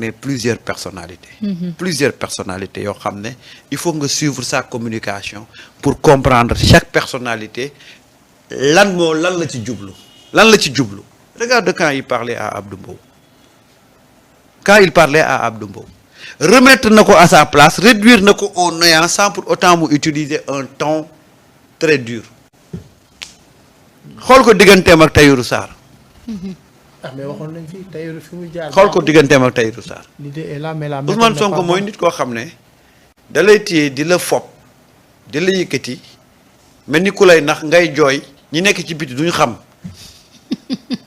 incarner plusieurs personnalités. Plusieurs personnalités yoo xam ne il faut nga suivre sa communication pour comprendre chaque personnalité lan la ci jublu regarde quand il parlait à Abdou Mbow remettre na ko à sa place réduire na ko au néant sans pour autant mu utiliser un ton très dur xool ko digganteem ak Tahirou Sarr. mais waxoon nañ fi Tahirou fi mu jaar. xool ko digganteem ak Tahirou Sarr. l'idée est là mais la Ousmane Sonko mooy nit koo xam ne da lay téye di la fob di la yëkkati mel ni ku lay nax ngay jooy ñi nekk ci biti duñu xam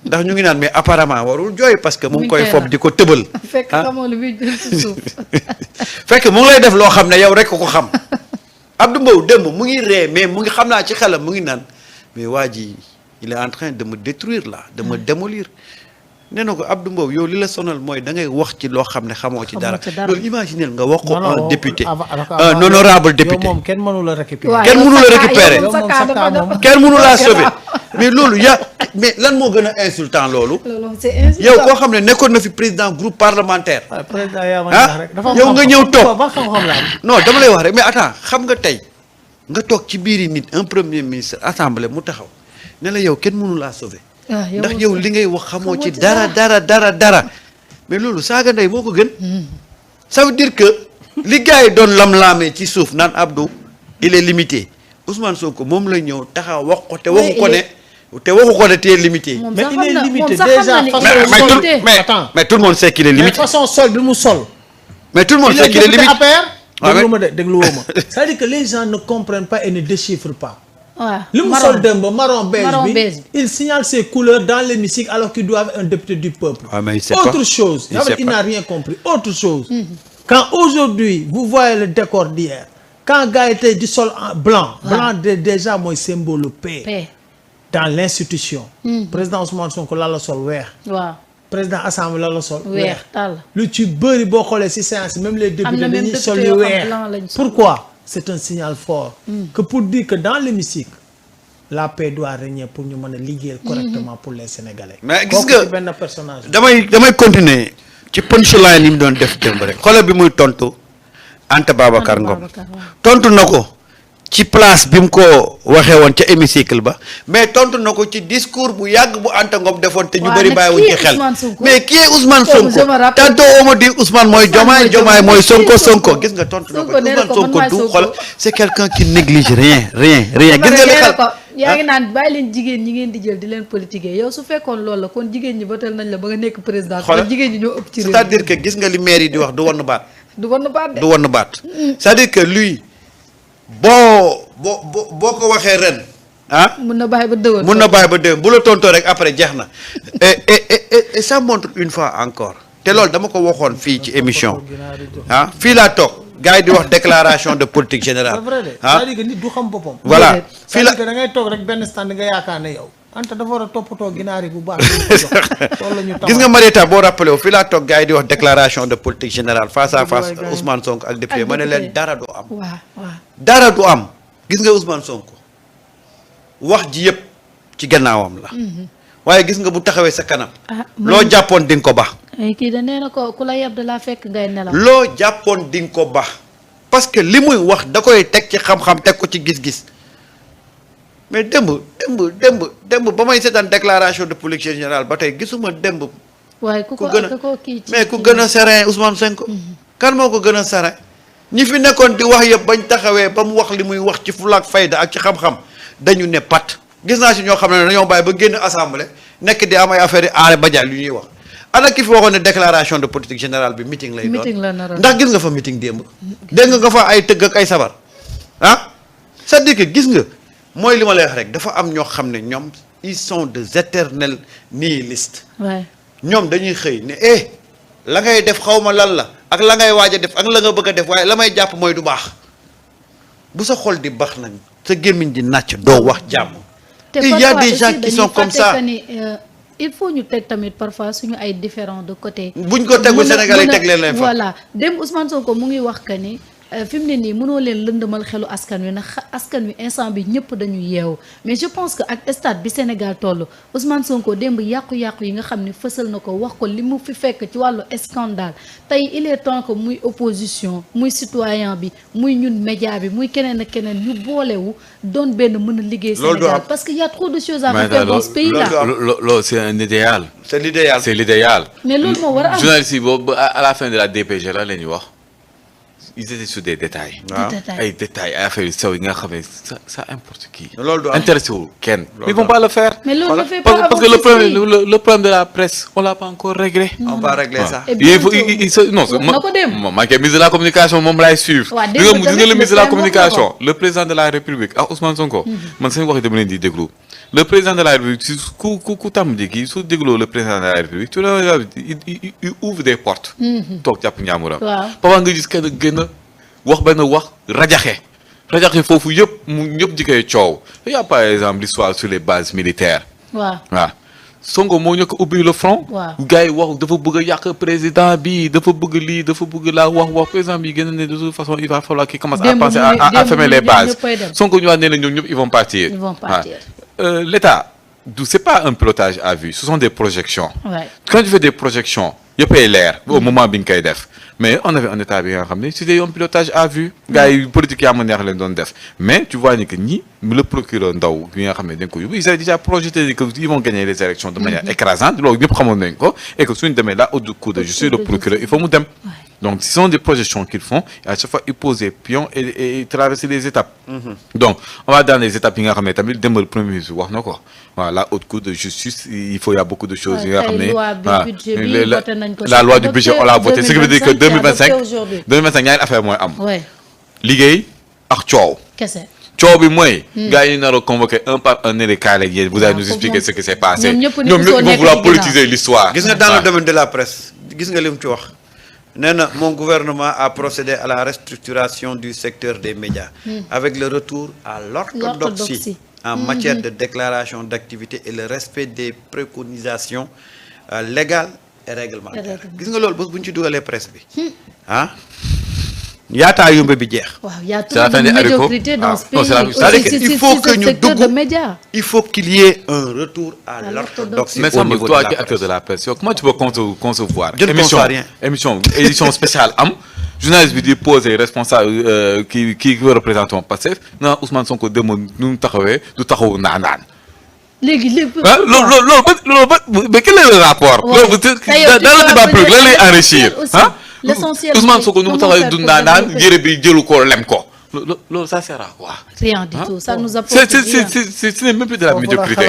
ndax ñu ngi naan mais apparemment warul jooy parce que mu ngi koy fob di ko tëbal. fekk xamoo lu muy jël ci suuf. fekk mu ngi lay def loo xam ne yow rek ko xam Abdou Mbow démb mu ngi ree mais mu ngi xam naa ci xelam mu ngi naan mais waa ji il est en train de me détruire là de me démolir. nee na ko Abdou Mbow yow li la sonal mooy da ngay wax ci loo xam ne xamoo ci dara loolu imaginez nga wax ko un député un honorable député moom kenn mënu la récupérer kenn mënu la récupérer kenn mënu laa sauver mais loolu mais lan moo gën a insultant loolu yow koo xam ne nekkoon na fi président groupe parlementaire yow nga ñëw toog non dama lay wax rek mais attends xam nga tey nga toog ci biiri nit un premier ministre assemblée mu taxaw ne la yow kenn mënu laa sauver ndax yow li ngay wax xamoo ci dara mais loolu saaga ndey moo ko gën ça veut dire que li gars yi doon lam-laamee ci suuf naan Abdou il est limité Ousmane Sonko moom la ñëw taxaw wax ko te waxu ko ne te limité mais il est limité déjà mais tout le monde sait qu'il est limité façon sol bi mu sol mais tout le monde sait qu'il est limité dégluwuma c'est-à-dire que les gens ne comprennent pas et ne déchiffrent pas waaw li mu sol démb marron beige bi il signale ses couleurs dans l'hémicycle alors qu'il doit être un député du peuple. Autre chose il n'a rien compris autre chose. Quand aujourd'hui vous voyez le décor d'hier quand gars yi tey di sol en blanc déjà mooy symbole paix dans l'institution. président Ousmane Sonko la sol weex. waaw président assemblée la sol weex tàll lu ci bëri boo xoolee ci séance même les députés dañuy sol yu weex pourquoi c'est un signal fort que pour dire que dans l'hémicycle la paix doit régner pour ñu mën a liggéeyal correctement pour les Sénégalais. mais gis nga benn personnage damay continuer ci punchline yi mu doon def démb rek xoolal bi muy tontu Anta Babacar Ngom tontu na ko ci place bi mu ko waxee woon ca hémicycle ba mais tontu na ko ci discours bu yàgg bu Anta Ngom defoon te ñu bëri bàyyiwuñ ci xel mais qui est Ousmane Sonko tantôt on me dit Ousmane mooy Diomaye mooy Sonko gis nga tontu na ko Ousmane Sonko du xool c'est quelqu'un qui néglige rien gis nga li xel yaa ngi naan bàyyi leen jigéen ñi ngeen di jël di leen politiquer yow su fekkoon loolu la kon jigéen ñi votel nañ la ba nga nekk président jigéen ñi ñoo ëpp ci réew c'est-à-dire que gis nga li maire yi di wax du won baat du won baat c'est-à-dire que lui boo ko waxee ren mun na bàyyi ba déwén bu la tontoo rek après jeex na et ça montre une fois encore te loolu dama ko waxoon fii ci émission fii laa toog gars yi di wax déclaration de politique générale c'est-à-dire que nit du xam boppam voilà fii la da ngay toog rek benn stand nga yaakaar ne yow Anta dafa war a toppatoo ginaar yi bu baax gis nga Marieta boo rappelé wu fii laa toog gars yi di wax déclaration de politique générale face à face Ousmane Sonko ak député ma ne leen dara du am dara du am gis nga Ousmane Sonko wax ji yëpp ci gannaawam la waaye gis nga bu taxawee sa kanam loo jàppoon di nga ko baax kii da nee na ko ku la yeb da laa fekk ngay nelaw loo jàppoon di nga ko baax parce que li muy wax da koy teg ci xam-xam teg ko ci gis-gis mais démb ba may seetaan déclaration de politique générale ba tey gisuma démb waaye ku gën a serein Ousmane Sonko kan moo ko gën a serein ñi fi nekkoon di wax yëpp bañ taxawee ba mu wax li muy wax ci fulaak fayda ak ci xam-xam dañu ne pat gis naa si ñoo xam ne dañoo bàyyi ba génn assemblée nekk di am ay affaire yi aare bajaal yu ñuy wax ana ki fi waxoon ne déclaration de politique générale bi meeting lay doon ndax gis nga fa meeting démb dégg nga fa ay tëgg ak ay sabar c'est-à-dire que gis nga mooy li ma lay wax rek dafa am ñoo xam ne ñoom ils sont des éternels nihilistes ñoom dañuy xëy ne la ngay def xawma lan la ak la ngay waaj a def ak la nga bëgg a def waaye la may jàpp mooy du baax bu sa xol di baax nag sa gémmiñ di nàcc doo wax jàmm il y a des gens qui sont comme ça il faut ñu teg tamit parfois suñu ay différents de côté buñ ko tegu Sénégal yi teg leen lay fa voilà dem Ousmane Sonko mu ngi wax que ni fi mu ne nii mënoo leen lëndëmal xelu askan wi ndax askan wi instant bi ñëpp dañu yeewu mais je pense que ak stade bi Sénégal toll Ousmane Sonko démb yàqu-yàqu yi nga xam ne fësal na ko wax ko li mu fi fekk ci wàllu scandale tey il est temps que muy opposition muy citoyen bi muy ñun média bi muy keneen ak keneen ñu boolewu doon benn mën a liggéey Sénégal parce que y a trop de choses à faire dans ce pays là. Loolu c'est un idéal. c'est l'idéal. C'est l'idéal. mais loolu moo war a am journaliste yi boobu à la fin de la DPG la leen wax ils étaient sur des détails. ay détails ay affaires yu sew yi nga xam ne ça importe qui. loolu du am intéressé wu kenn. ils vont pas le faire. mais loolu ne fait pas parce que le problème de la presse on l'a pas encore réglé. on va régler ça. il faut non man kay ministre de la communication moom laay suivre. waaw gis nga le ministre de la communication le président de la République ak Ousmane Sonko. man seen wax yi dama leen di déglu. le président de la République si ku tàmm di kii su dégloo le président de la République tu vois il ouvre des portes. toog jàpp ñaamuram. waaw nga gis kenn gën a wax benn wax rajaxe foofu yëpp mu ñëpp di koy coow. il y a par exemple l'histoire sur les bases militaires. waaw. Sonko moo ñu ko ubbi le front. gars yi wax dafa bëgg a yàq président bi dafa bëgg lii dafa bëgg laa wax président bi gën a ne de toute façon il va falloir qu'il commence à penser à fermer les bases. Sonko ñu wax ne la ñoom ñëpp ils vont partir. L'État c'est pas un pilotage à vue ce sont des projections. Quand tu fais des projections yëppay leer au moment bi ñu koy def mais on avait un état bi nga xam ne c'était un pilotage à vue. gars yi politique yaa ma neex leen doon def mais tu vois ni que ñi le procureur Ndaw bi nga xam ne dañ ko yóbbu ils avaient déjà projeté que ils vont gagner les élections de manière écrasante loolu ñëpp xamoon nañ ko et que suñu demee là au coup de justice le procureur il faut mu dem. Donc, ce sont des projections qu'ils font. Et à chaque fois, ils posent des pions et traversent les étapes. Donc, on va dans les étapes. Le premier ministre, voilà, la haute cour de justice, il y a beaucoup de choses. La loi du budget, on l'a votée. Ce qui veut dire que 2025, il y a une affaire moins am. Ligue ak coow. coow bi mooy. gars yi nar a convoquer un par un les cas vous allez nous expliquer ce qui s'est passé. ñoom ñëpp ils vont vouloir politiser l'histoire. Gis nga dans le domaine de la presse gis nga li mu ci wax. nee na mon gouvernement a procédé à la restructuration du secteur des médias avec le retour à l'orthodoxie en matière de déclaration d'activité et le respect des préconisations légales et réglementaires. gis nga loolu bés bu ñu ci dugalee presse bi yaataa yumbe bi jeex. waaw y a trop de médiocrité dans ce pays. il faut que ñu dugg il faut qu'il y ait un retour à l'orthodoxie au niveau de la presse. Acteur de la presse comment tu peux concevoir je ne conçois rien émission spéciale am journaliste bi di poser responsable kii représentant Pastef na Ousmane Sonko demoon nu mu taxawee du taxawu naan léegi loolu mais quel est le rapport. loolu dans le débat public lan lay enrichir l'essentiel Ousmane Sonko nu mu taxawee du naan yére bi jëlu ko lem ko. loolu ça sert à quoi. rien du tout ça nous apporte rien. ce n'est même plus de la médiocrité.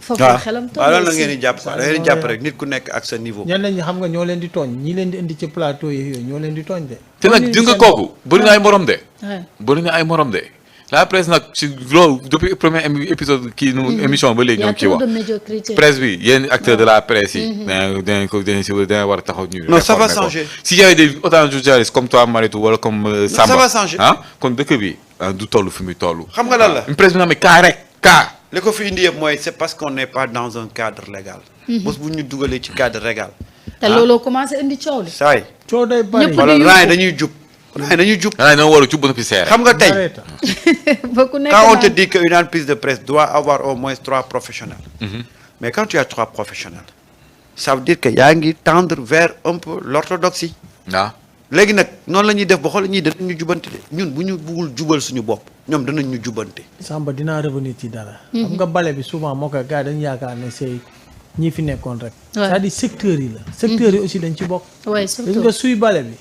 foofu la xelam toll. waaw loolu la ngeen di jàpp da ngeen di jàpp rek nit ku nekk ak sa niveau. ñenn ñi xam nga ñoo leen di tooñ ñi leen di indi ci plateau yi yooyu ñoo leen di tooñ de. te nag di nga kooku bëri na ay morom de. bëri na ay morom de. la presse nag ci loolu depuis premier épisode kii nu émission ba léegi ñoo ngi ciy wax presse bi yéen acteurs de la presse yi. danañ war a taxaw ñu. non ça va changer. s'il y avait des autant de journalistes comme toi Maritou wala comme Samba. ça va changer kon dëkk bi du toll fi muy toll. xam nga lan la une presse bi nga xam ne cas rek cas. li ko fi indi yëpp mooy c'est parce qu'on n'est pas dans un cadre légal. bés bu ñu dugalee ci cadre légal. te looloo commencé indi coow li. saa yi coow day bari wala dañuy jub. dañuy jub war a jub ba noppi seere. xam nga tey quand on te dit qu'une entreprise de presse doit avoir au moins 3 professionnels. mais quand tu as 3 professionnels ça veut dire que yaa ngi tendre vers un peu l'orthodoxie. waaw léegi nag noonu la ñuy def ba xool ñii danañ ñu jubante de ñun bu ñu buggul jubal suñu bopp ñoom danañ ñu jubante. Samba dinaa revenir ci dara. xam nga bale bi souvent moo koy gars yi dañu yaakaar ne c'est ñi fi nekkoon rek. c'est-à-dire secteurs yi la. secteurs yi aussi dañ ci bokk. oui surtout dañ nga suy bale bi.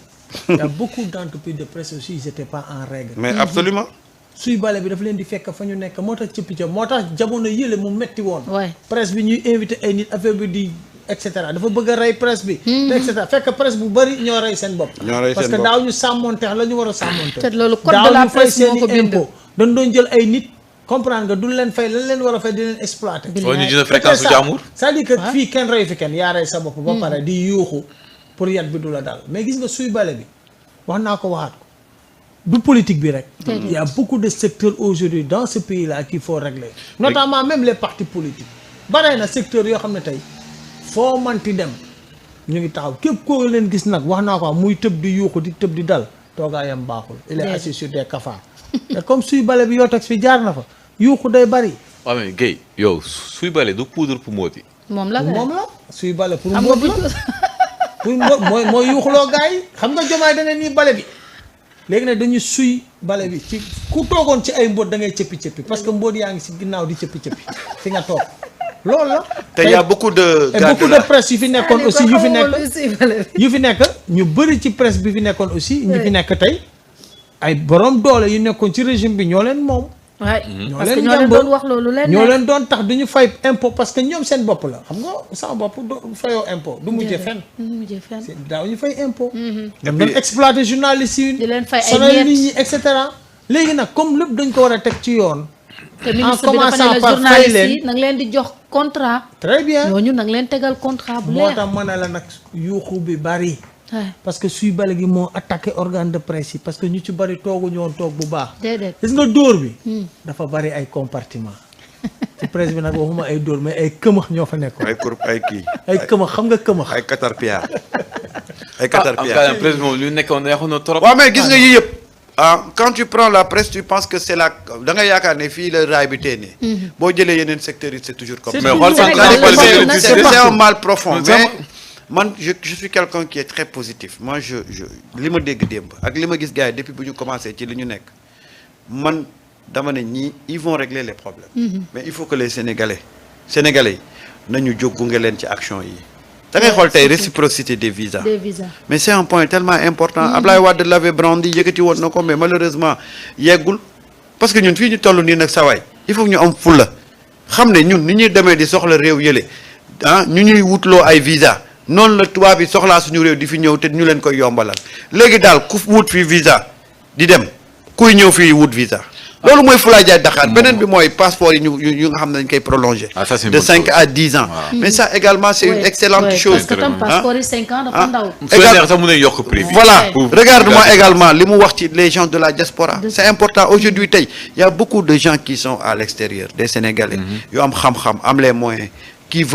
il y a beaucoup d'entreprises de presse aussi ils étaient pas en règle. mais absolument. suy bale bi dafa leen di fekk fa ñu nekk moo tax cëppi ca moo tax jamono yële mu metti woon. presse bi ñuy invité ay nit affaire bi di et cetera dafa bëgg a rey presse bi. te et cetera fekk presse bu bari ñoo rey seen bopp. parce que daaw ñu sàmmonteex la ñu war a sàmmonteex. te loolu code de la presse moo ko bind impôt dañ doon jël ay nit. comprendre nga duñ leen fay lan leen war a fay di leen exploiter. soo ñu jël fréquence su jàmbur. c'est-à-dire que fii kenn rey fi kenn yaa rey sa bopp. ba pare di yuuxu pour yat bi du la dal mais gis nga suy bale bi wax naa ko waxaat ko du politique bi rek. il y a beaucoup de secteurs aujourd'hui dans ce pays là qu'il faut régler. notamment même les partis politiques. bare na secteurs yoo xam ne tey foo manti dem ñu ngi taxaw képp koo leen gis nag wax naa ko muy tëb di yuuxu di tëb di dal toogaayam baaxul il est assis sur des cafards te comme suy bale bi yotox fi jaar na fa yuuxu day bari. waaw mais Guèye yow suy bale du poudre pour móoti. moom la suy bale pour mbóot la pour mbóot mooy yuuxuloo gars yi xam nga Diomaye dana nii bale bi léegi nag dañu suy bale bi ci ku toogoon ci ay mbóot da ngay cëppi parce que mbóot yaa ngi si ginnaaw di cëppi fi nga toog loolu la. te y a beaucoup de presse yu fi nekkoon aussi yu fi nekk ñu bëri ci presse bi fi nekkoon aussi ñu fi nekk tey ay borom doole yu nekkoon ci régime bi ñoo leen moom. parce que ñoo leen doon wax loolu ñoo leen doon tax duñu fay impôt parce que ñoom seen bopp la xam nga sama bopp du fayoo impôt du mujjee fenn daaw ñu fay impôt ñoom doon exploiter journalistes yi di leen fay ay sonal nit ñi et cetera léegi nag comme lépp dañ ko war a teg ci yoon te ministre bi dafa ne la journalistes yi nag leen di jox contrat très bien ñooñu nag leen tegal contrat bu leer moo tax ma ne la nag yuuxu bi bari parce que suy bale gi moo attaqué organe de presse yi parce que ñu ci bari tooguñu woon toog bu baax. déedéet gis nga dóor bi. dafa bari ay compartiment ci presse bi nag waxuma ay dóor mais ay këmax ñoo fa nekkoon. ay këmax xam nga këmax. ay caterpillar. ay caterpillar presse moom lu nekkoon neexoon na trop. waaw mais gis nga yii yëpp. quand tu prends la presse tu penses que c'est la da nga yaakaar ne fii la raay bi téenee. boo jëlee yeneen secteurs yi c'est toujours comme ça. mais c'est un mal profond mais. man je suis quelqu'un qui est très positif moi je li ma dégg démb ak li ma gis gars yi depuis bu ñu commencé ci li ñu nekk man dama ne ñii ils vont régler les problèmes mais il faut que les sénégalais yi nañu jóg gunge leen ci action yi da ngay xool tey réciprocité des visas mais c'est un point tellement important Ablaye Wade l'avait brandi yëkkati woon na ko mais malheureusement yeggul parce que ñun fii ñu toll nii nag sawaay il faut que ñu am fulla xam ne ñun ni ñuy demee di soxla réew yële ñu ñuy wutloo ay visa noonu la tubaab yi soxlaa suñu réew di fi ñëw te ñu leen koy yombalal léegi daal ku wut fii visa di dem kuy ñëw fii wut visa loolu mooy Fulaay Jaay Dakar beneen bi mooy passeport yi ñu nga xam ne dañ koy prolonger de 5 à 10 ans mais ça également c'est une excellente chose parce que tam passeport yi 5 ans dafa ndaw sax mën a yokk prix bi voilà regarde-moi également li mu wax ci les gens de la diaspora c'est important aujourd'hui tey il y a beaucoup de gens qui sont à l'extérieur des Sénégalais yu am xam-xam am les moyens qui